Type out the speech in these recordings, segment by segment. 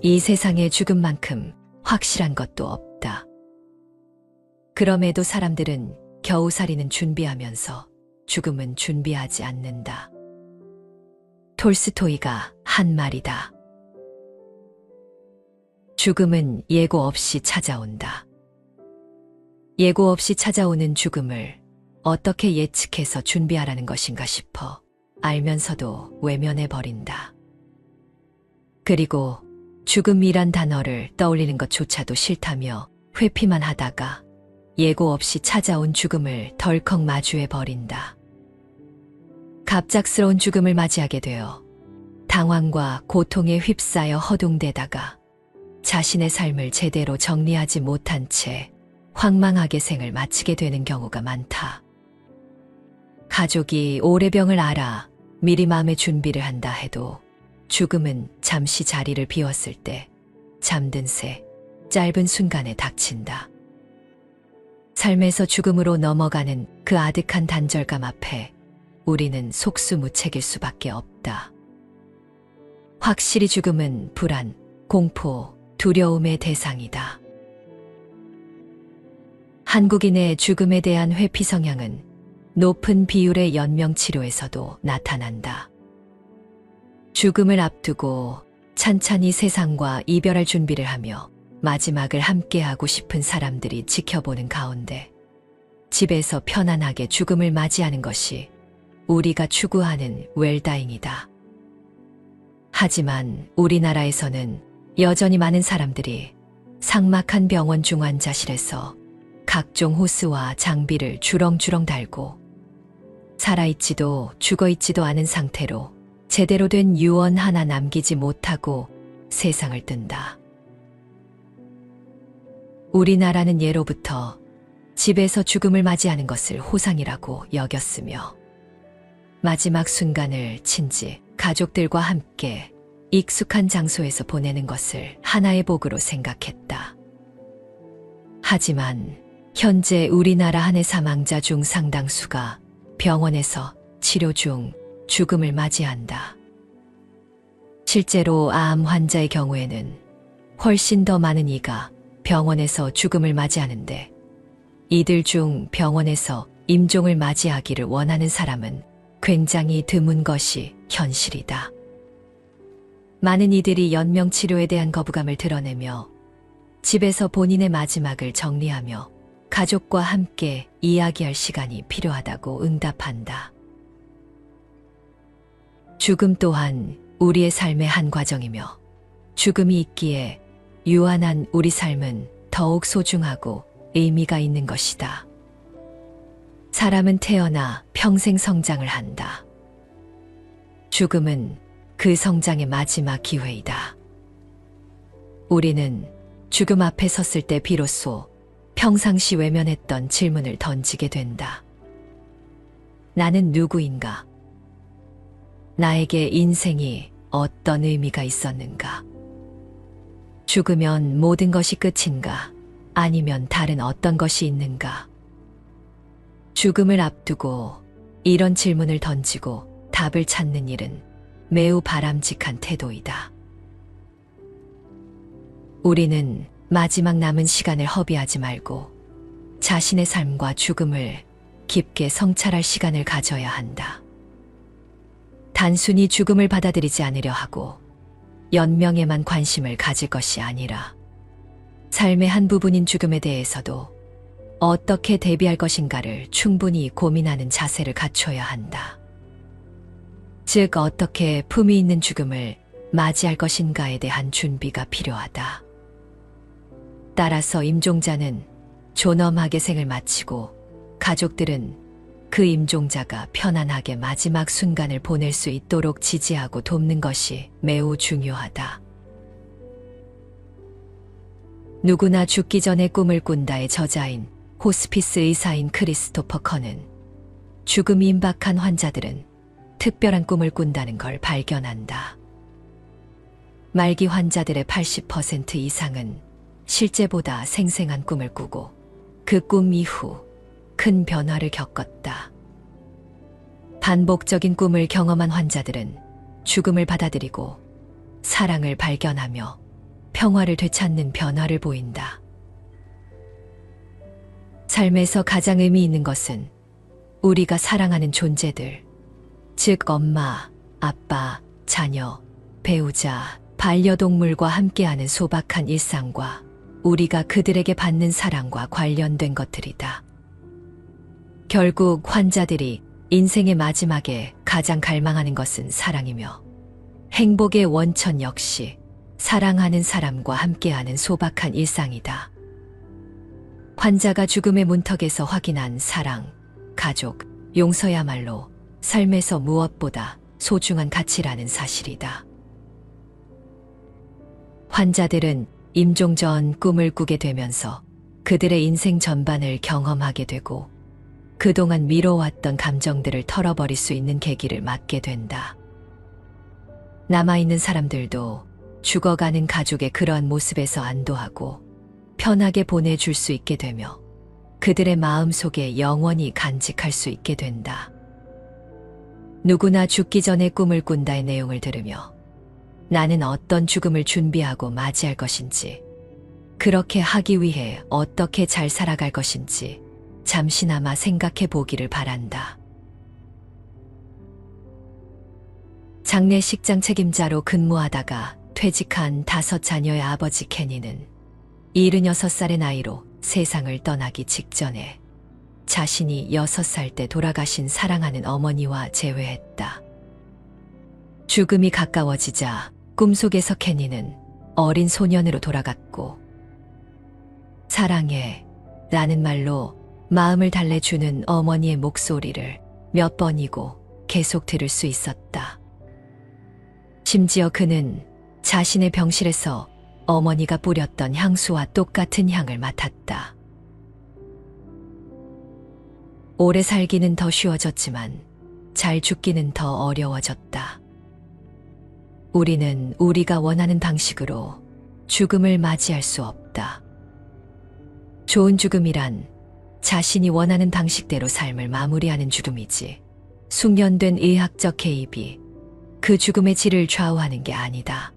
이 세상에 죽음만큼 확실한 것도 없다. 그럼에도 사람들은 겨우살이는 준비하면서 죽음은 준비하지 않는다. 톨스토이가 한 말이다. 죽음은 예고 없이 찾아온다. 예고 없이 찾아오는 죽음을 어떻게 예측해서 준비하라는 것인가 싶어 알면서도 외면해버린다. 그리고 죽음이란 단어를 떠올리는 것조차도 싫다며 회피만 하다가 예고 없이 찾아온 죽음을 덜컥 마주해버린다. 갑작스러운 죽음을 맞이하게 되어 당황과 고통에 휩싸여 허둥대다가 자신의 삶을 제대로 정리하지 못한 채 황망하게 생을 마치게 되는 경우가 많다. 가족이 오래병을 알아 미리 마음의 준비를 한다 해도 죽음은 잠시 자리를 비웠을 때 잠든 새 짧은 순간에 닥친다. 삶에서 죽음으로 넘어가는 그 아득한 단절감 앞에 우리는 속수무책일 수밖에 없다. 확실히 죽음은 불안, 공포, 두려움의 대상이다. 한국인의 죽음에 대한 회피 성향은 높은 비율의 연명치료에서도 나타난다. 죽음을 앞두고 찬찬히 세상과 이별할 준비를 하며 마지막을 함께하고 싶은 사람들이 지켜보는 가운데 집에서 편안하게 죽음을 맞이하는 것이 우리가 추구하는 웰다잉이다. 하지만 우리나라에서는 여전히 많은 사람들이 삭막한 병원 중환자실에서 각종 호스와 장비를 주렁주렁 달고 살아있지도 죽어있지도 않은 상태로 제대로 된 유언 하나 남기지 못하고 세상을 뜬다. 우리나라는 예로부터 집에서 죽음을 맞이하는 것을 호상이라고 여겼으며 마지막 순간을 친지 가족들과 함께 익숙한 장소에서 보내는 것을 하나의 복으로 생각했다. 하지만 현재 우리나라 한 해 사망자 중 상당수가 병원에서 치료 중 죽음을 맞이한다. 실제로 암 환자의 경우에는 훨씬 더 많은 이가 병원에서 죽음을 맞이하는데 이들 중 병원에서 임종을 맞이하기를 원하는 사람은 굉장히 드문 것이 현실이다. 많은 이들이 연명치료에 대한 거부감을 드러내며 집에서 본인의 마지막을 정리하며 가족과 함께 이야기할 시간이 필요하다고 응답한다. 죽음 또한 우리의 삶의 한 과정이며 죽음이 있기에 유한한 우리 삶은 더욱 소중하고 의미가 있는 것이다. 사람은 태어나 평생 성장을 한다. 죽음은 그 성장의 마지막 기회이다. 우리는 죽음 앞에 섰을 때 비로소 평상시 외면했던 질문을 던지게 된다. 나는 누구인가? 나에게 인생이 어떤 의미가 있었는가? 죽으면 모든 것이 끝인가? 아니면 다른 어떤 것이 있는가? 죽음을 앞두고 이런 질문을 던지고 답을 찾는 일은 매우 바람직한 태도이다. 우리는 마지막 남은 시간을 허비하지 말고 자신의 삶과 죽음을 깊게 성찰할 시간을 가져야 한다. 단순히 죽음을 받아들이지 않으려 하고 연명에만 관심을 가질 것이 아니라 삶의 한 부분인 죽음에 대해서도 어떻게 대비할 것인가를 충분히 고민하는 자세를 갖춰야 한다. 즉, 어떻게 품위 있는 죽음을 맞이할 것인가에 대한 준비가 필요하다. 따라서 임종자는 존엄하게 생을 마치고 가족들은 그 임종자가 편안하게 마지막 순간을 보낼 수 있도록 지지하고 돕는 것이 매우 중요하다. 누구나 죽기 전에 꿈을 꾼다의 저자인 호스피스 의사인 크리스토퍼 커는 죽음이 임박한 환자들은 특별한 꿈을 꾼다는 걸 발견한다. 말기 환자들의 80% 이상은 실제보다 생생한 꿈을 꾸고 그 꿈 이후 큰 변화를 겪었다. 반복적인 꿈을 경험한 환자들은 죽음을 받아들이고 사랑을 발견하며 평화를 되찾는 변화를 보인다. 삶에서 가장 의미 있는 것은 우리가 사랑하는 존재들, 즉 엄마, 아빠, 자녀, 배우자, 반려동물과 함께하는 소박한 일상과 우리가 그들에게 받는 사랑과 관련된 것들이다. 결국 환자들이 인생의 마지막에 가장 갈망하는 것은 사랑이며 행복의 원천 역시 사랑하는 사람과 함께하는 소박한 일상이다. 환자가 죽음의 문턱에서 확인한 사랑, 가족, 용서야말로 삶에서 무엇보다 소중한 가치라는 사실이다. 환자들은 임종 전 꿈을 꾸게 되면서 그들의 인생 전반을 경험하게 되고 그동안 미뤄왔던 감정들을 털어버릴 수 있는 계기를 맞게 된다. 남아있는 사람들도 죽어가는 가족의 그러한 모습에서 안도하고 편하게 보내줄 수 있게 되며 그들의 마음속에 영원히 간직할 수 있게 된다. 누구나 죽기 전에 꿈을 꾼다의 내용을 들으며 나는 어떤 죽음을 준비하고 맞이할 것인지, 그렇게 하기 위해 어떻게 잘 살아갈 것인지 잠시나마 생각해 보기를 바란다. 장례식장 책임자로 근무하다가 퇴직한 5자녀의 아버지 케니는 76살의 나이로 세상을 떠나기 직전에 자신이 6살 때 돌아가신 사랑하는 어머니와 재회했다. 죽음이 가까워지자 꿈속에서 케니는 어린 소년으로 돌아갔고 사랑해 라는 말로 마음을 달래주는 어머니의 목소리를 몇 번이고 계속 들을 수 있었다. 심지어 그는 자신의 병실에서 어머니가 뿌렸던 향수와 똑같은 향을 맡았다. 오래 살기는 더 쉬워졌지만 잘 죽기는 더 어려워졌다. 우리는 우리가 원하는 방식으로 죽음을 맞이할 수 없다. 좋은 죽음이란 자신이 원하는 방식대로 삶을 마무리하는 죽음이지, 숙련된 의학적 개입이 그 죽음의 질을 좌우하는 게 아니다.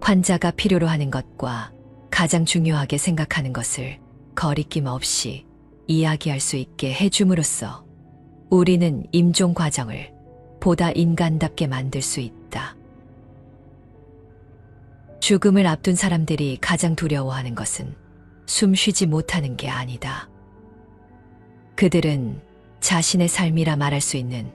환자가 필요로 하는 것과 가장 중요하게 생각하는 것을 거리낌 없이 이야기할 수 있게 해줌으로써 우리는 임종 과정을 보다 인간답게 만들 수 있다. 죽음을 앞둔 사람들이 가장 두려워하는 것은 숨 쉬지 못하는 게 아니다. 그들은 자신의 삶이라 말할 수 있는,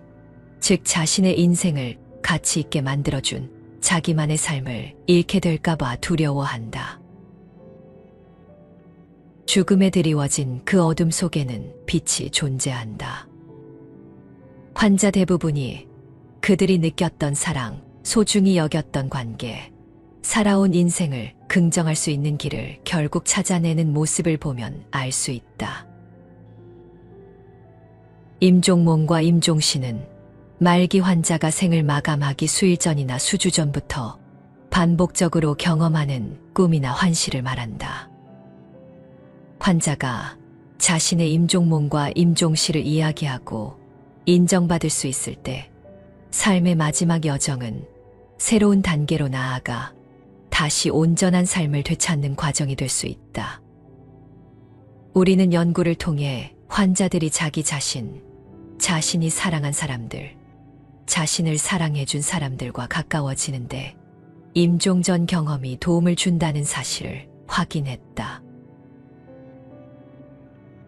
즉 자신의 인생을 가치 있게 만들어준 자기만의 삶을 잃게 될까봐 두려워한다. 죽음에 드리워진 그 어둠 속에는 빛이 존재한다. 환자 대부분이 그들이 느꼈던 사랑, 소중히 여겼던 관계, 살아온 인생을 긍정할 수 있는 길을 결국 찾아내는 모습을 보면 알 수 있다. 임종몽과 임종시는 말기 환자가 생을 마감하기 수일 전이나 수주 전부터 반복적으로 경험하는 꿈이나 환시를 말한다. 환자가 자신의 임종몽과 임종시를 이야기하고 인정받을 수 있을 때 삶의 마지막 여정은 새로운 단계로 나아가 다시 온전한 삶을 되찾는 과정이 될 수 있다. 우리는 연구를 통해 환자들이 자기 자신, 자신이 사랑한 사람들, 자신을 사랑해준 사람들과 가까워지는데 임종 전 경험이 도움을 준다는 사실을 확인했다.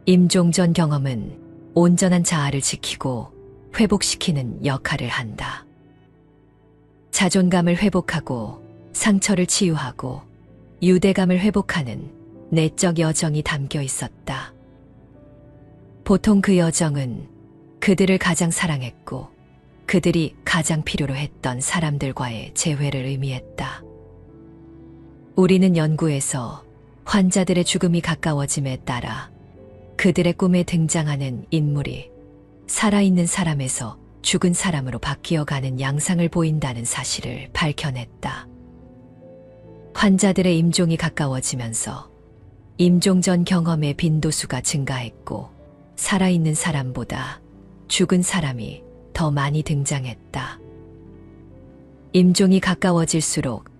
임종 전 경험은 온전한 자아를 지키고 회복시키는 역할을 한다. 자존감을 회복하고 상처를 치유하고 유대감을 회복하는 내적 여정이 담겨 있었다. 보통 그 여정은 그들을 가장 사랑했고 그들이 가장 필요로 했던 사람들과의 재회를 의미했다. 우리는 연구에서 환자들의 죽음이 가까워짐에 따라 그들의 꿈에 등장하는 인물이 살아있는 사람에서 죽은 사람으로 바뀌어가는 양상을 보인다는 사실을 밝혀냈다. 환자들의 임종이 가까워지면서 임종 전 경험의 빈도수가 증가했고 살아있는 사람보다 죽은 사람이 더 많이 등장했다. 임종이 가까워질수록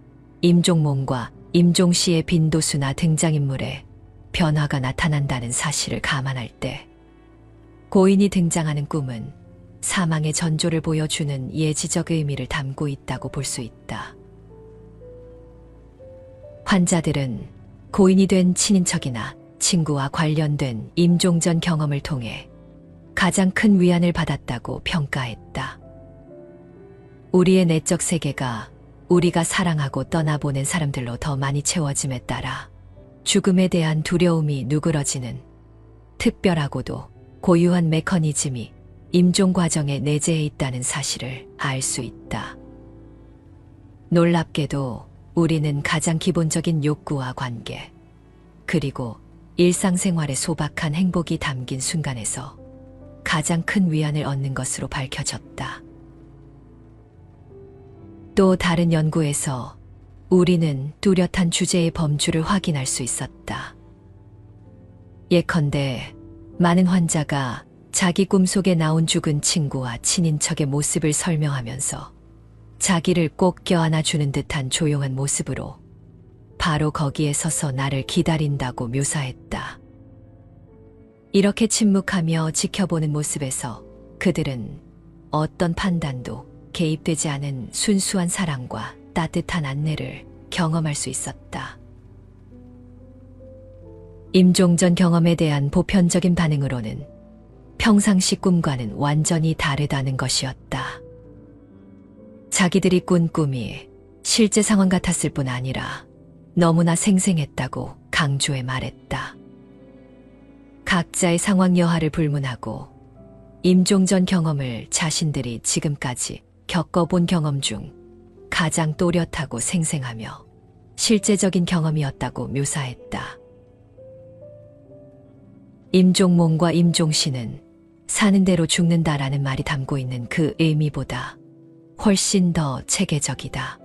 임종몽과 임종씨의 빈도수나 등장인물에 변화가 나타난다는 사실을 감안할 때 고인이 등장하는 꿈은 사망의 전조를 보여주는 예지적 의미를 담고 있다고 볼 수 있다. 환자들은 고인이 된 친인척이나 친구와 관련된 임종전 경험을 통해 가장 큰 위안을 받았다고 평가했다. 우리의 내적 세계가 우리가 사랑하고 떠나보낸 사람들로 더 많이 채워짐에 따라 죽음에 대한 두려움이 누그러지는 특별하고도 고유한 메커니즘이 임종 과정에 내재해 있다는 사실을 알 수 있다. 놀랍게도 우리는 가장 기본적인 욕구와 관계, 그리고 일상생활의 소박한 행복이 담긴 순간에서 가장 큰 위안을 얻는 것으로 밝혀졌다. 또 다른 연구에서 우리는 뚜렷한 주제의 범주를 확인할 수 있었다. 예컨대 많은 환자가 자기 꿈속에 나온 죽은 친구와 친인척의 모습을 설명하면서 자기를 꼭 껴안아주는 듯한 조용한 모습으로 바로 거기에 서서 나를 기다린다고 묘사했다. 이렇게 침묵하며 지켜보는 모습에서 그들은 어떤 판단도 개입되지 않은 순수한 사랑과 따뜻한 안내를 경험할 수 있었다. 임종전 경험에 대한 보편적인 반응으로는 평상시 꿈과는 완전히 다르다는 것이었다. 자기들이 꾼 꿈이 실제 상황 같았을 뿐 아니라 너무나 생생했다고 강조해 말했다. 각자의 상황 여하를 불문하고 임종전 경험을 자신들이 지금까지 겪어본 경험 중 가장 또렷하고 생생하며 실제적인 경험이었다고 묘사했다. 임종몽과 임종씨는 사는 대로 죽는다라는 말이 담고 있는 그 의미보다 훨씬 더 체계적이다.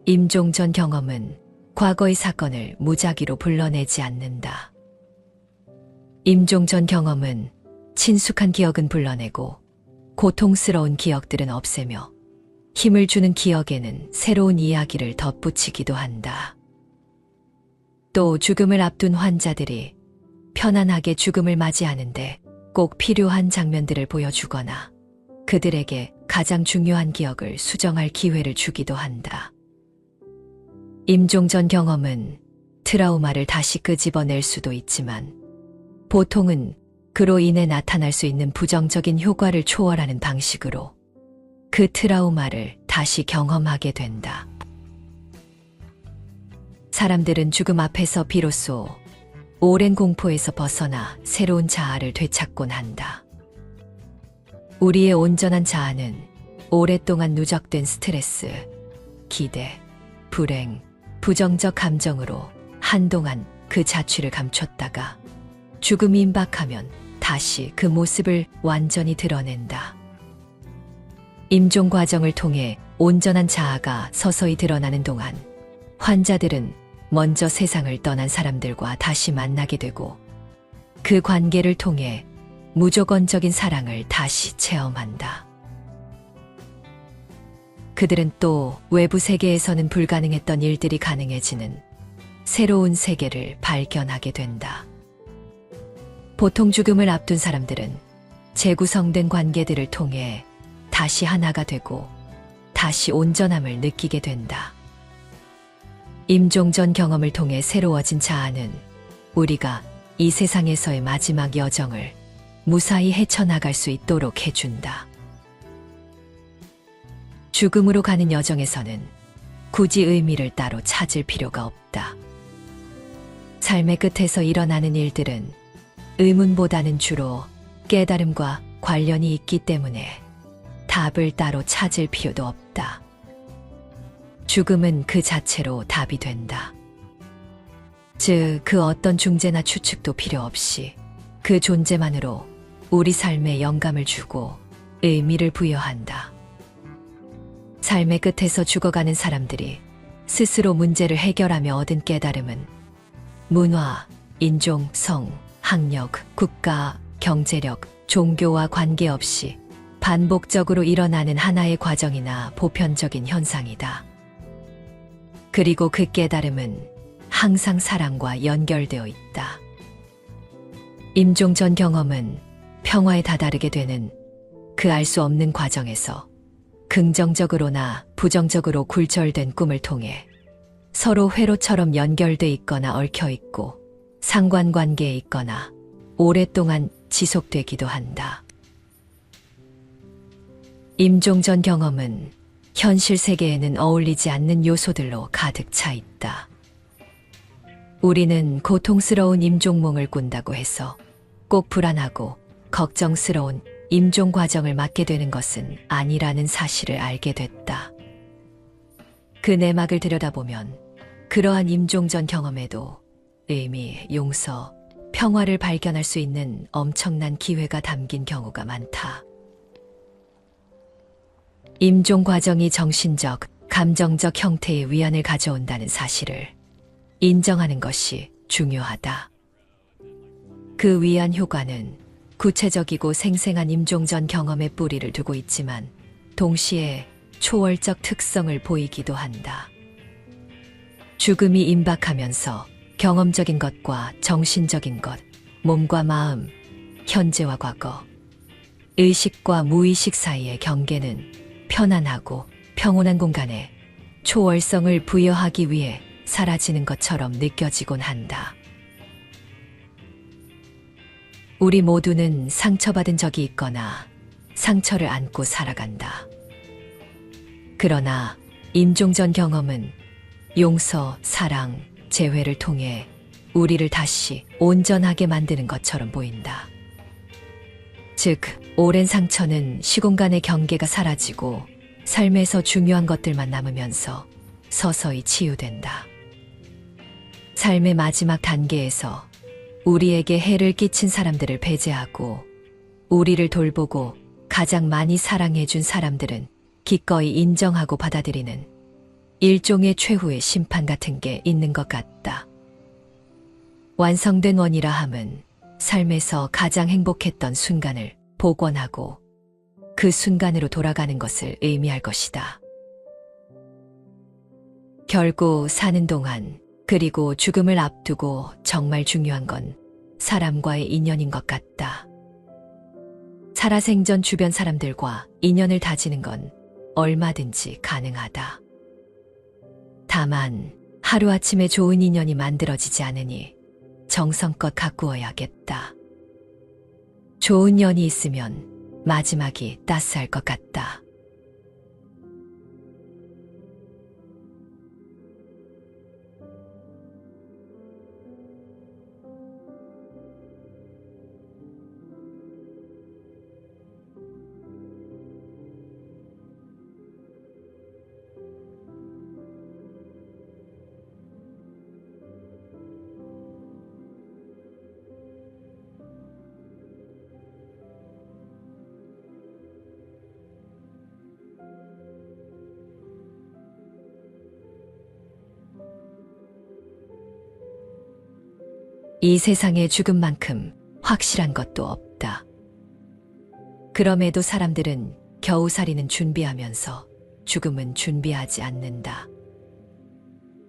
임종전 경험은 과거의 사건을 무작위로 불러내지 않는다. 임종전 경험은 친숙한 기억은 불러내고 고통스러운 기억들은 없애며 힘을 주는 기억에는 새로운 이야기를 덧붙이기도 한다. 또 죽음을 앞둔 환자들이 편안하게 죽음을 맞이하는데 꼭 필요한 장면들을 보여주거나 그들에게 가장 중요한 기억을 수정할 기회를 주기도 한다. 임종전 경험은 트라우마를 다시 끄집어낼 수도 있지만 보통은 그로 인해 나타날 수 있는 부정적인 효과를 초월하는 방식으로 그 트라우마를 다시 경험하게 된다. 사람들은 죽음 앞에서 비로소 오랜 공포에서 벗어나 새로운 자아를 되찾곤 한다. 우리의 온전한 자아는 오랫동안 누적된 스트레스, 기대, 불행, 부정적 감정으로 한동안 그 자취를 감췄다가 죽음이 임박하면 다시 그 모습을 완전히 드러낸다. 임종 과정을 통해 온전한 자아가 서서히 드러나는 동안 환자들은 먼저 세상을 떠난 사람들과 다시 만나게 되고 그 관계를 통해 무조건적인 사랑을 다시 체험한다. 그들은 또 외부 세계에서는 불가능했던 일들이 가능해지는 새로운 세계를 발견하게 된다. 보통 죽음을 앞둔 사람들은 재구성된 관계들을 통해 다시 하나가 되고 다시 온전함을 느끼게 된다. 임종전 경험을 통해 새로워진 자아는 우리가 이 세상에서의 마지막 여정을 무사히 헤쳐나갈 수 있도록 해준다. 죽음으로 가는 여정에서는 굳이 의미를 따로 찾을 필요가 없다. 삶의 끝에서 일어나는 일들은 의문보다는 주로 깨달음과 관련이 있기 때문에 답을 따로 찾을 필요도 없다. 죽음은 그 자체로 답이 된다. 즉, 그 어떤 중재나 추측도 필요 없이 그 존재만으로 우리 삶에 영감을 주고 의미를 부여한다. 삶의 끝에서 죽어가는 사람들이 스스로 문제를 해결하며 얻은 깨달음은 문화, 인종, 성, 학력, 국가, 경제력, 종교와 관계없이 반복적으로 일어나는 하나의 과정이나 보편적인 현상이다. 그리고 그 깨달음은 항상 사랑과 연결되어 있다. 임종 전 경험은 평화에 다다르게 되는 그 알 수 없는 과정에서 긍정적으로나 부정적으로 굴절된 꿈을 통해 서로 회로처럼 연결돼 있거나 얽혀 있고 상관관계에 있거나 오랫동안 지속되기도 한다. 임종 전 경험은 현실 세계에는 어울리지 않는 요소들로 가득 차 있다. 우리는 고통스러운 임종몽을 꾼다고 해서 꼭 불안하고 걱정스러운 임종 과정을 맞게 되는 것은 아니라는 사실을 알게 됐다. 그 내막을 들여다보면 그러한 임종 전 경험에도 의미, 용서, 평화를 발견할 수 있는 엄청난 기회가 담긴 경우가 많다. 임종 과정이 정신적, 감정적 형태의 위안을 가져온다는 사실을 인정하는 것이 중요하다. 그 위안 효과는 구체적이고 생생한 임종 전 경험의 뿌리를 두고 있지만 동시에 초월적 특성을 보이기도 한다. 죽음이 임박하면서 경험적인 것과 정신적인 것, 몸과 마음, 현재와 과거, 의식과 무의식 사이의 경계는 편안하고 평온한 공간에 초월성을 부여하기 위해 사라지는 것처럼 느껴지곤 한다. 우리 모두는 상처받은 적이 있거나 상처를 안고 살아간다. 그러나 임종 전 경험은 용서, 사랑, 재회를 통해 우리를 다시 온전하게 만드는 것처럼 보인다. 즉, 오랜 상처는 시공간의 경계가 사라지고 삶에서 중요한 것들만 남으면서 서서히 치유된다. 삶의 마지막 단계에서 우리에게 해를 끼친 사람들을 배제하고 우리를 돌보고 가장 많이 사랑해준 사람들은 기꺼이 인정하고 받아들이는 일종의 최후의 심판 같은 게 있는 것 같다. 완성된 원이라 함은 삶에서 가장 행복했던 순간을 복원하고 그 순간으로 돌아가는 것을 의미할 것이다. 결국 사는 동안 그리고 죽음을 앞두고 정말 중요한 건 사람과의 인연인 것 같다. 살아생전 주변 사람들과 인연을 다지는 건 얼마든지 가능하다. 다만 하루아침에 좋은 인연이 만들어지지 않으니 정성껏 가꾸어야겠다. 좋은 년이 있으면 마지막이 따스할 것 같다. 이 세상에 죽음만큼 확실한 것도 없다. 그럼에도 사람들은 겨우살이는 준비하면서 죽음은 준비하지 않는다.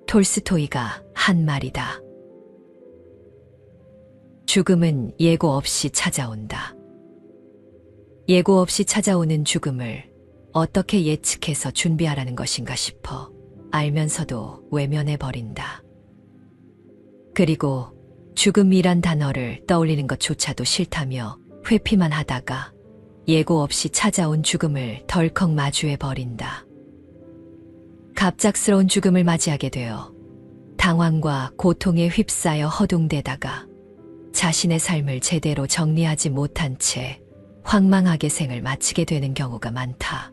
톨스토이가 한 말이다. 죽음은 예고 없이 찾아온다. 예고 없이 찾아오는 죽음을 어떻게 예측해서 준비하라는 것인가 싶어 알면서도 외면해버린다. 그리고 죽음이란 단어를 떠올리는 것조차도 싫다며 회피만 하다가 예고 없이 찾아온 죽음을 덜컥 마주해버린다. 갑작스러운 죽음을 맞이하게 되어 당황과 고통에 휩싸여 허둥대다가 자신의 삶을 제대로 정리하지 못한 채 황망하게 생을 마치게 되는 경우가 많다.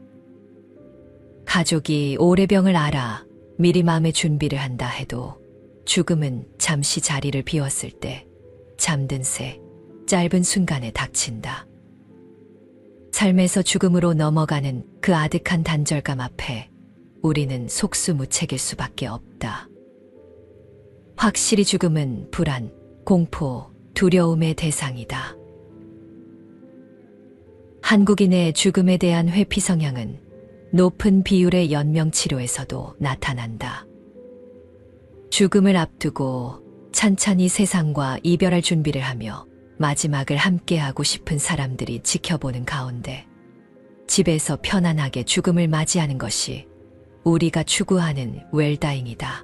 가족이 오래병을 알아 미리 마음의 준비를 한다 해도 죽음은 잠시 자리를 비웠을 때 잠든 새 짧은 순간에 닥친다. 삶에서 죽음으로 넘어가는 그 아득한 단절감 앞에 우리는 속수무책일 수밖에 없다. 확실히 죽음은 불안, 공포, 두려움의 대상이다. 한국인의 죽음에 대한 회피 성향은 높은 비율의 연명치료에서도 나타난다. 죽음을 앞두고 찬찬히 세상과 이별할 준비를 하며 마지막을 함께하고 싶은 사람들이 지켜보는 가운데 집에서 편안하게 죽음을 맞이하는 것이 우리가 추구하는 웰다잉이다.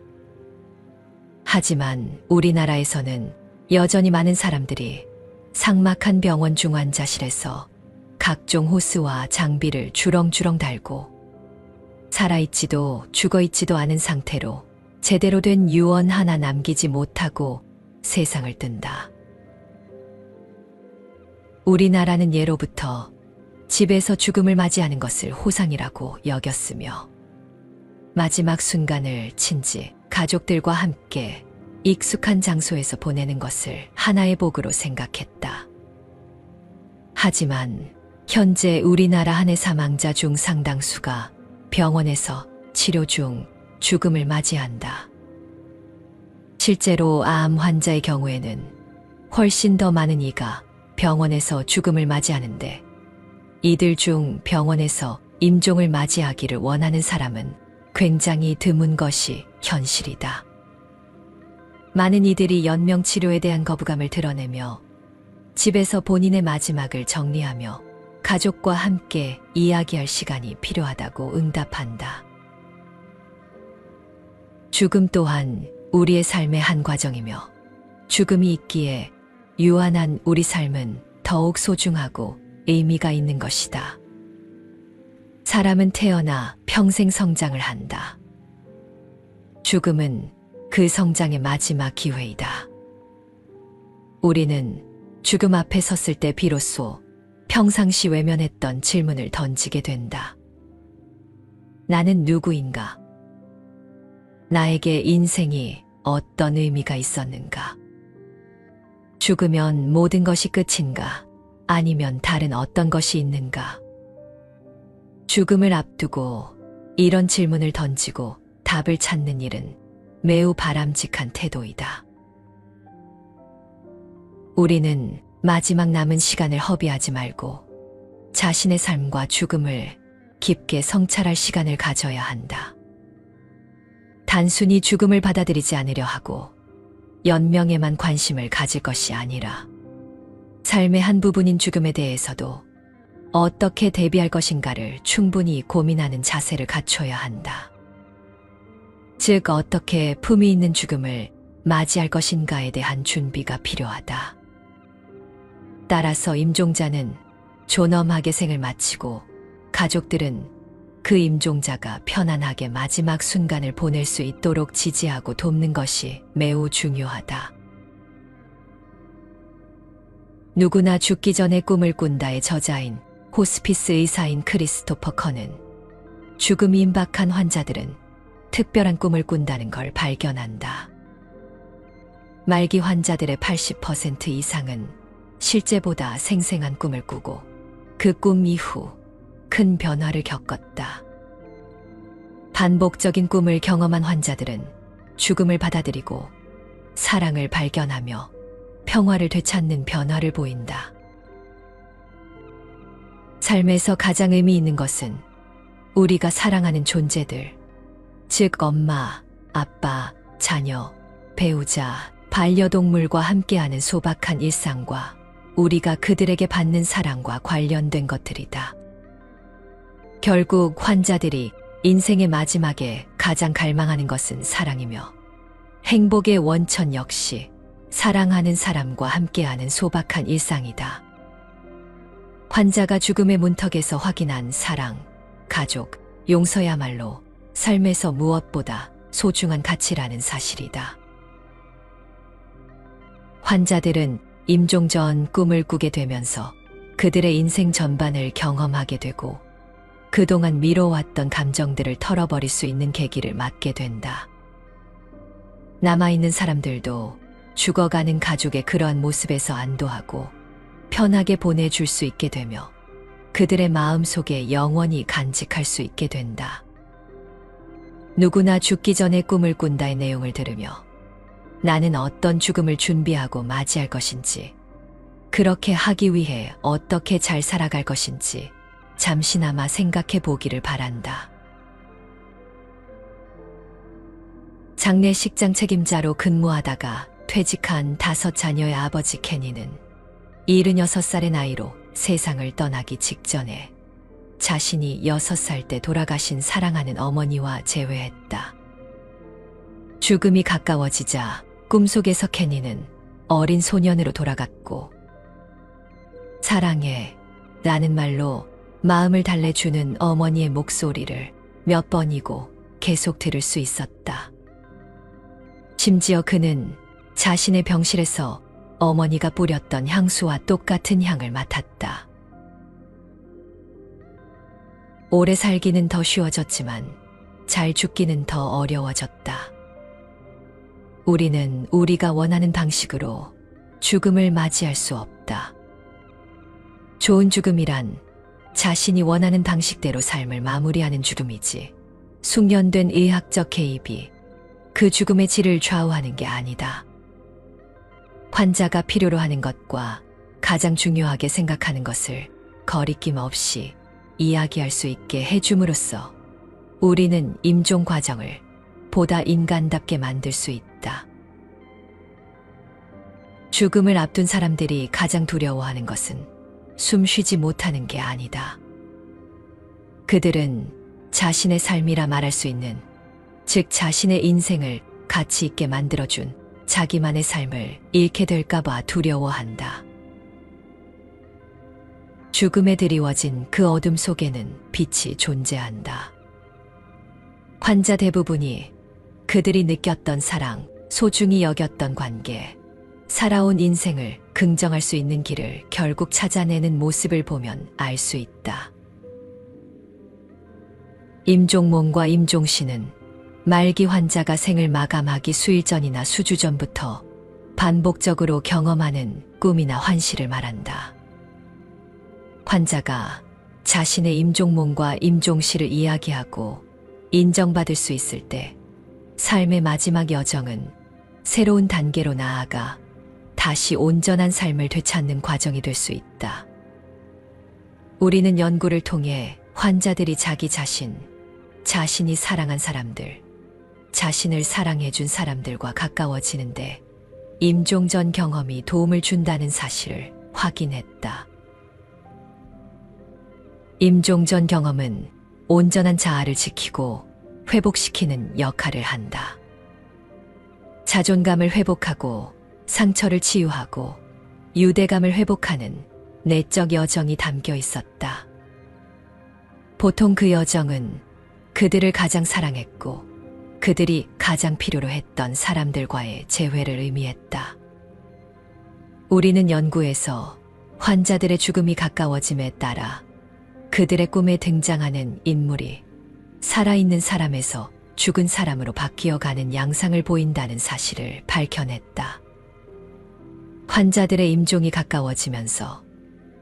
하지만 우리나라에서는 여전히 많은 사람들이 삭막한 병원 중환자실에서 각종 호스와 장비를 주렁주렁 달고 살아있지도 죽어있지도 않은 상태로 제대로 된 유언 하나 남기지 못하고 세상을 뜬다. 우리나라는 예로부터 집에서 죽음을 맞이하는 것을 호상이라고 여겼으며 마지막 순간을 친지 가족들과 함께 익숙한 장소에서 보내는 것을 하나의 복으로 생각했다. 하지만 현재 우리나라 한 해 사망자 중 상당수가 병원에서 치료 중 죽음을 맞이한다. 실제로 암 환자의 경우에는 훨씬 더 많은 이가 병원에서 죽음을 맞이하는데 이들 중 병원에서 임종을 맞이하기를 원하는 사람은 굉장히 드문 것이 현실이다. 많은 이들이 연명치료에 대한 거부감을 드러내며 집에서 본인의 마지막을 정리하며 가족과 함께 이야기할 시간이 필요하다고 응답한다. 죽음 또한 우리의 삶의 한 과정이며 죽음이 있기에 유한한 우리 삶은 더욱 소중하고 의미가 있는 것이다. 사람은 태어나 평생 성장을 한다. 죽음은 그 성장의 마지막 기회이다. 우리는 죽음 앞에 섰을 때 비로소 평상시 외면했던 질문을 던지게 된다. 나는 누구인가? 나에게 인생이 어떤 의미가 있었는가? 죽으면 모든 것이 끝인가? 아니면 다른 어떤 것이 있는가? 죽음을 앞두고 이런 질문을 던지고 답을 찾는 일은 매우 바람직한 태도이다. 우리는 마지막 남은 시간을 허비하지 말고 자신의 삶과 죽음을 깊게 성찰할 시간을 가져야 한다. 단순히 죽음을 받아들이지 않으려 하고 연명에만 관심을 가질 것이 아니라 삶의 한 부분인 죽음에 대해서도 어떻게 대비할 것인가를 충분히 고민하는 자세를 갖춰야 한다. 즉, 어떻게 품위 있는 죽음을 맞이할 것인가에 대한 준비가 필요하다. 따라서 임종자는 존엄하게 생을 마치고 가족들은 그 임종자가 편안하게 마지막 순간을 보낼 수 있도록 지지하고 돕는 것이 매우 중요하다. 누구나 죽기 전에 꿈을 꾼다의 저자인 호스피스 의사인 크리스토퍼 커는 죽음이 임박한 환자들은 특별한 꿈을 꾼다는 걸 발견한다. 말기 환자들의 80% 이상은 실제보다 생생한 꿈을 꾸고 그 꿈 이후 큰 변화를 겪었다. 반복적인 꿈을 경험한 환자들은 죽음을 받아들이고 사랑을 발견하며 평화를 되찾는 변화를 보인다. 삶에서 가장 의미 있는 것은 우리가 사랑하는 존재들, 즉 엄마, 아빠, 자녀, 배우자, 반려동물과 함께하는 소박한 일상과 우리가 그들에게 받는 사랑과 관련된 것들이다. 결국 환자들이 인생의 마지막에 가장 갈망하는 것은 사랑이며 행복의 원천 역시 사랑하는 사람과 함께하는 소박한 일상이다. 환자가 죽음의 문턱에서 확인한 사랑, 가족, 용서야말로 삶에서 무엇보다 소중한 가치라는 사실이다. 환자들은 임종 전 꿈을 꾸게 되면서 그들의 인생 전반을 경험하게 되고 그동안 미뤄왔던 감정들을 털어버릴 수 있는 계기를 맞게 된다. 남아있는 사람들도 죽어가는 가족의 그러한 모습에서 안도하고 편하게 보내줄 수 있게 되며 그들의 마음속에 영원히 간직할 수 있게 된다. 누구나 죽기 전에 꿈을 꾼다의 내용을 들으며 나는 어떤 죽음을 준비하고 맞이할 것인지, 그렇게 하기 위해 어떻게 잘 살아갈 것인지 잠시나마 생각해 보기를 바란다. 장례식장 책임자로 근무하다가 퇴직한 5자녀의 아버지 케니는 76살의 나이로 세상을 떠나기 직전에 자신이 6살 때 돌아가신 사랑하는 어머니와 재회했다. 죽음이 가까워지자 꿈속에서 케니는 어린 소년으로 돌아갔고, 사랑해 라는 말로 마음을 달래주는 어머니의 목소리를 몇 번이고 계속 들을 수 있었다. 심지어 그는 자신의 병실에서 어머니가 뿌렸던 향수와 똑같은 향을 맡았다. 오래 살기는 더 쉬워졌지만 잘 죽기는 더 어려워졌다. 우리는 우리가 원하는 방식으로 죽음을 맞이할 수 없다. 좋은 죽음이란 자신이 원하는 방식대로 삶을 마무리하는 죽음이지, 숙련된 의학적 개입이 그 죽음의 질을 좌우하는 게 아니다. 환자가 필요로 하는 것과 가장 중요하게 생각하는 것을 거리낌 없이 이야기할 수 있게 해줌으로써 우리는 임종 과정을 보다 인간답게 만들 수 있다. 죽음을 앞둔 사람들이 가장 두려워하는 것은 숨 쉬지 못하는 게 아니다. 그들은 자신의 삶이라 말할 수 있는, 즉 자신의 인생을 가치 있게 만들어준 자기만의 삶을 잃게 될까봐 두려워한다. 죽음에 드리워진 그 어둠 속에는 빛이 존재한다. 환자 대부분이 그들이 느꼈던 사랑, 소중히 여겼던 관계, 살아온 인생을 긍정할 수 있는 길을 결국 찾아내는 모습을 보면 알 수 있다. 임종몽과 임종시는 말기 환자가 생을 마감하기 수일 전이나 수주 전부터 반복적으로 경험하는 꿈이나 환시를 말한다. 환자가 자신의 임종몽과 임종시를 이야기하고 인정받을 수 있을 때 삶의 마지막 여정은 새로운 단계로 나아가 다시 온전한 삶을 되찾는 과정이 될 수 있다. 우리는 연구를 통해 환자들이 자기 자신, 자신이 사랑한 사람들, 자신을 사랑해준 사람들과 가까워지는데 임종 전 경험이 도움을 준다는 사실을 확인했다. 임종 전 경험은 온전한 자아를 지키고 회복시키는 역할을 한다. 자존감을 회복하고 상처를 치유하고 유대감을 회복하는 내적 여정이 담겨 있었다. 보통 그 여정은 그들을 가장 사랑했고 그들이 가장 필요로 했던 사람들과의 재회를 의미했다. 우리는 연구에서 환자들의 죽음이 가까워짐에 따라 그들의 꿈에 등장하는 인물이 살아있는 사람에서 죽은 사람으로 바뀌어가는 양상을 보인다는 사실을 밝혀냈다. 환자들의 임종이 가까워지면서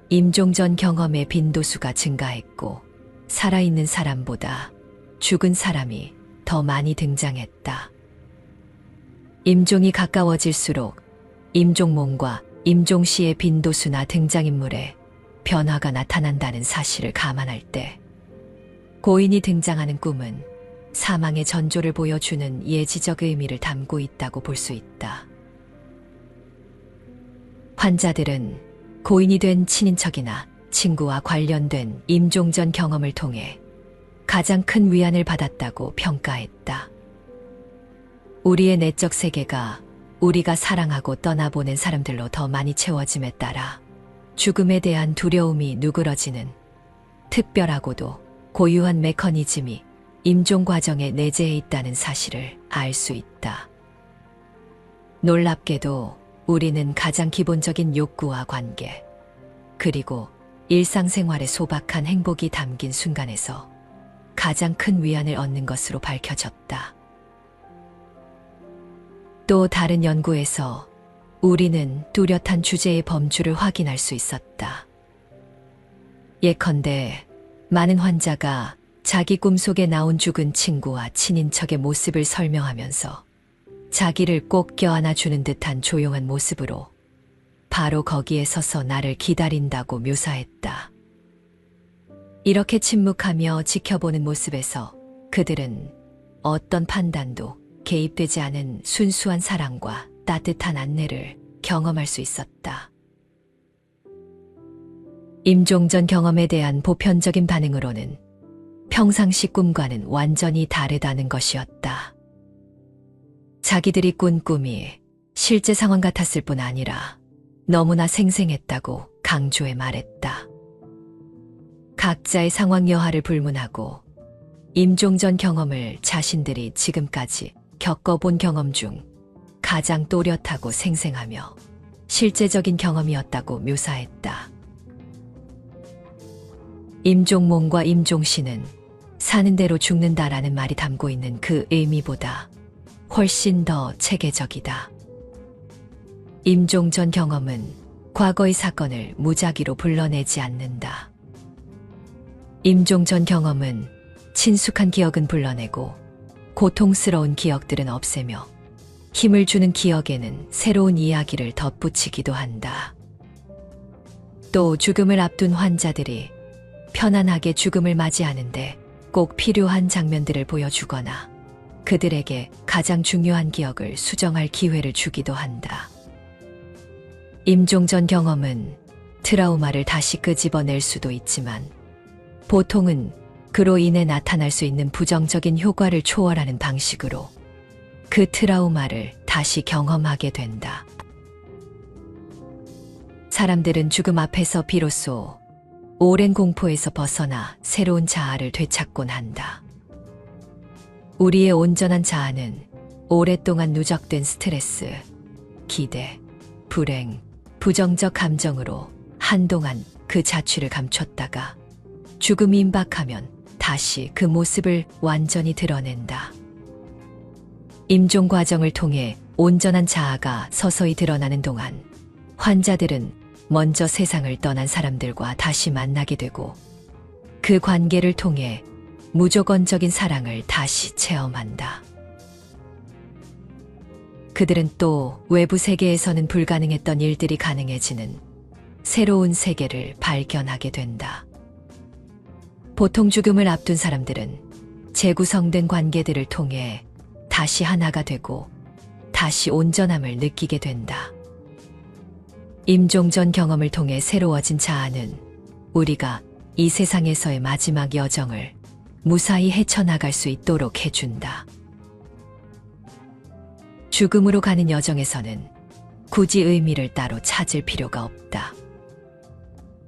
임종 전 경험의 빈도수가 증가했고 살아있는 사람보다 죽은 사람이 더 많이 등장했다. 임종이 가까워질수록 임종몽과 임종시의 빈도수나 등장인물에 변화가 나타난다는 사실을 감안할 때 고인이 등장하는 꿈은 사망의 전조를 보여주는 예지적 의미를 담고 있다고 볼 수 있다. 환자들은 고인이 된 친인척이나 친구와 관련된 임종 전 경험을 통해 가장 큰 위안을 받았다고 평가했다. 우리의 내적 세계가 우리가 사랑하고 떠나보낸 사람들로 더 많이 채워짐에 따라 죽음에 대한 두려움이 누그러지는 특별하고도 고유한 메커니즘이 임종 과정에 내재해 있다는 사실을 알 수 있다. 놀랍게도 우리는 가장 기본적인 욕구와 관계, 그리고 일상생활의 소박한 행복이 담긴 순간에서 가장 큰 위안을 얻는 것으로 밝혀졌다. 또 다른 연구에서 우리는 뚜렷한 주제의 범주를 확인할 수 있었다. 예컨대 많은 환자가 자기 꿈속에 나온 죽은 친구와 친인척의 모습을 설명하면서 자기를 꼭 껴안아 주는 듯한 조용한 모습으로 바로 거기에 서서 나를 기다린다고 묘사했다. 이렇게 침묵하며 지켜보는 모습에서 그들은 어떤 판단도 개입되지 않은 순수한 사랑과 따뜻한 안내를 경험할 수 있었다. 임종전 경험에 대한 보편적인 반응으로는 평상시 꿈과는 완전히 다르다는 것이었다. 자기들이 꾼 꿈이 실제 상황 같았을 뿐 아니라 너무나 생생했다고 강조해 말했다. 각자의 상황 여하를 불문하고 임종전 경험을 자신들이 지금까지 겪어본 경험 중 가장 또렷하고 생생하며 실제적인 경험이었다고 묘사했다. 임종몽과 임종신은 사는 대로 죽는다라는 말이 담고 있는 그 의미보다 훨씬 더 체계적이다. 임종전 경험은 과거의 사건을 무작위로 불러내지 않는다. 임종전 경험은 친숙한 기억은 불러내고 고통스러운 기억들은 없애며 힘을 주는 기억에는 새로운 이야기를 덧붙이기도 한다. 또 죽음을 앞둔 환자들이 편안하게 죽음을 맞이하는데 꼭 필요한 장면들을 보여주거나 그들에게 가장 중요한 기억을 수정할 기회를 주기도 한다. 임종전 경험은 트라우마를 다시 끄집어낼 수도 있지만 보통은 그로 인해 나타날 수 있는 부정적인 효과를 초월하는 방식으로 그 트라우마를 다시 경험하게 된다. 사람들은 죽음 앞에서 비로소 오랜 공포에서 벗어나 새로운 자아를 되찾곤 한다. 우리의 온전한 자아는 오랫동안 누적된 스트레스, 기대, 불행, 부정적 감정으로 한동안 그 자취를 감췄다가 죽음이 임박하면 다시 그 모습을 완전히 드러낸다. 임종 과정을 통해 온전한 자아가 서서히 드러나는 동안 환자들은 먼저 세상을 떠난 사람들과 다시 만나게 되고 그 관계를 통해 무조건적인 사랑을 다시 체험한다. 그들은 또 외부 세계에서는 불가능했던 일들이 가능해지는 새로운 세계를 발견하게 된다. 보통 죽음을 앞둔 사람들은 재구성된 관계들을 통해 다시 하나가 되고 다시 온전함을 느끼게 된다. 임종전 경험을 통해 새로워진 자아는 우리가 이 세상에서의 마지막 여정을 무사히 헤쳐나갈 수 있도록 해준다. 죽음으로 가는 여정에서는 굳이 의미를 따로 찾을 필요가 없다.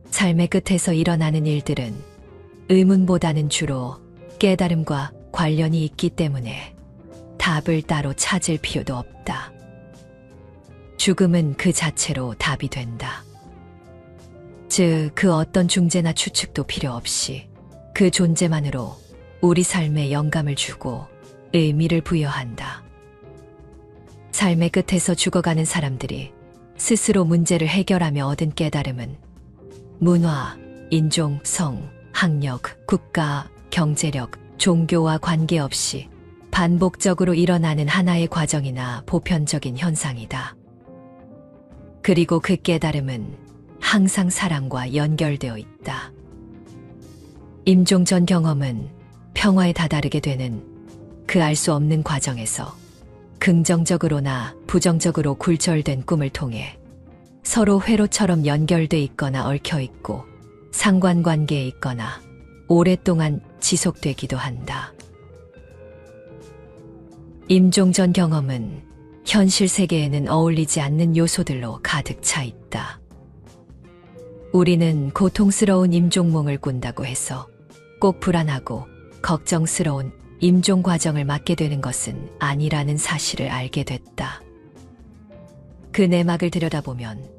삶의 끝에서 일어나는 일들은 의문보다는 주로 깨달음과 관련이 있기 때문에 답을 따로 찾을 필요도 없다. 죽음은 그 자체로 답이 된다. 즉, 그 어떤 중재나 추측도 필요 없이 그 존재만으로 우리 삶에 영감을 주고 의미를 부여한다. 삶의 끝에서 죽어가는 사람들이 스스로 문제를 해결하며 얻은 깨달음은 문화, 인종, 성, 학력, 국가, 경제력, 종교와 관계없이 반복적으로 일어나는 하나의 과정이나 보편적인 현상이다. 그리고 그 깨달음은 항상 사랑과 연결되어 있다. 임종전 경험은 평화에 다다르게 되는 그 알 수 없는 과정에서 긍정적으로나 부정적으로 굴절된 꿈을 통해 서로 회로처럼 연결돼 있거나 얽혀 있고 상관관계에 있거나 오랫동안 지속되기도 한다. 임종전 경험은 현실 세계에는 어울리지 않는 요소들로 가득 차 있다. 우리는 고통스러운 임종몽을 꾼다고 해서 꼭 불안하고 걱정스러운 임종 과정을 맞게 되는 것은 아니라는 사실을 알게 됐다. 그 내막을 들여다보면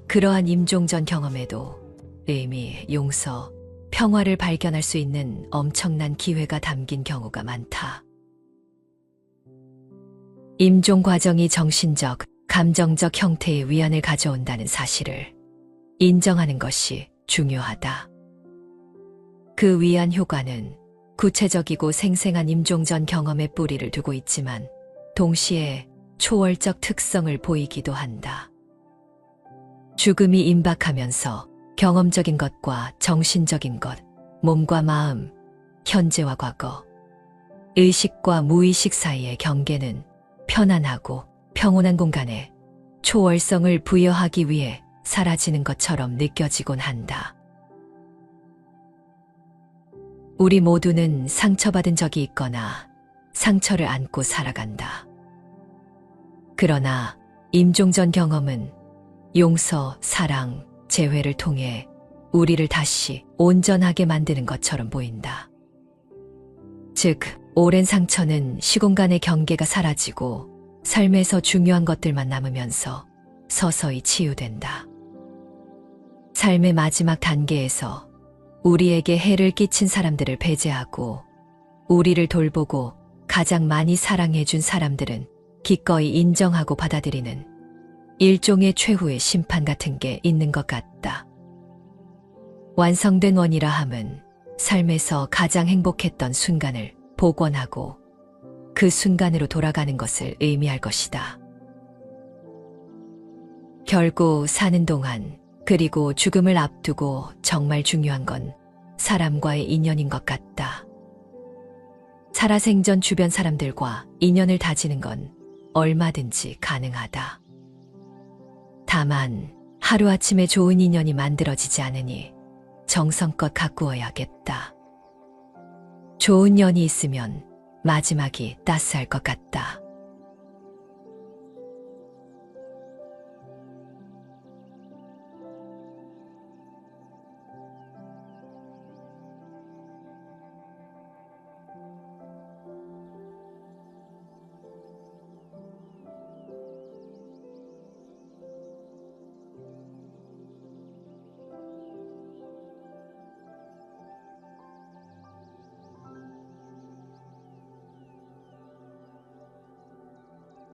그러한 임종전 경험에도 의미, 용서, 평화를 발견할 수 있는 엄청난 기회가 담긴 경우가 많다. 임종 과정이 정신적, 감정적 형태의 위안을 가져온다는 사실을 인정하는 것이 중요하다. 그 위안 효과는 구체적이고 생생한 임종전 경험에 뿌리를 두고 있지만 동시에 초월적 특성을 보이기도 한다. 죽음이 임박하면서 경험적인 것과 정신적인 것, 몸과 마음, 현재와 과거, 의식과 무의식 사이의 경계는 편안하고 평온한 공간에 초월성을 부여하기 위해 사라지는 것처럼 느껴지곤 한다. 우리 모두는 상처받은 적이 있거나 상처를 안고 살아간다. 그러나 임종전 경험은 용서, 사랑, 재회를 통해 우리를 다시 온전하게 만드는 것처럼 보인다. 즉, 오랜 상처는 시공간의 경계가 사라지고 삶에서 중요한 것들만 남으면서 서서히 치유된다. 삶의 마지막 단계에서 우리에게 해를 끼친 사람들을 배제하고 우리를 돌보고 가장 많이 사랑해준 사람들은 기꺼이 인정하고 받아들이는 일종의 최후의 심판 같은 게 있는 것 같다. 완성된 원이라 함은 삶에서 가장 행복했던 순간을 복원하고 그 순간으로 돌아가는 것을 의미할 것이다. 결국 사는 동안 그리고 죽음을 앞두고 정말 중요한 건 사람과의 인연인 것 같다. 살아생전 주변 사람들과 인연을 다지는 건 얼마든지 가능하다. 다만 하루아침에 좋은 인연이 만들어지지 않으니 정성껏 가꾸어야겠다. 좋은 년이 있으면 마지막이 따스할 것 같다.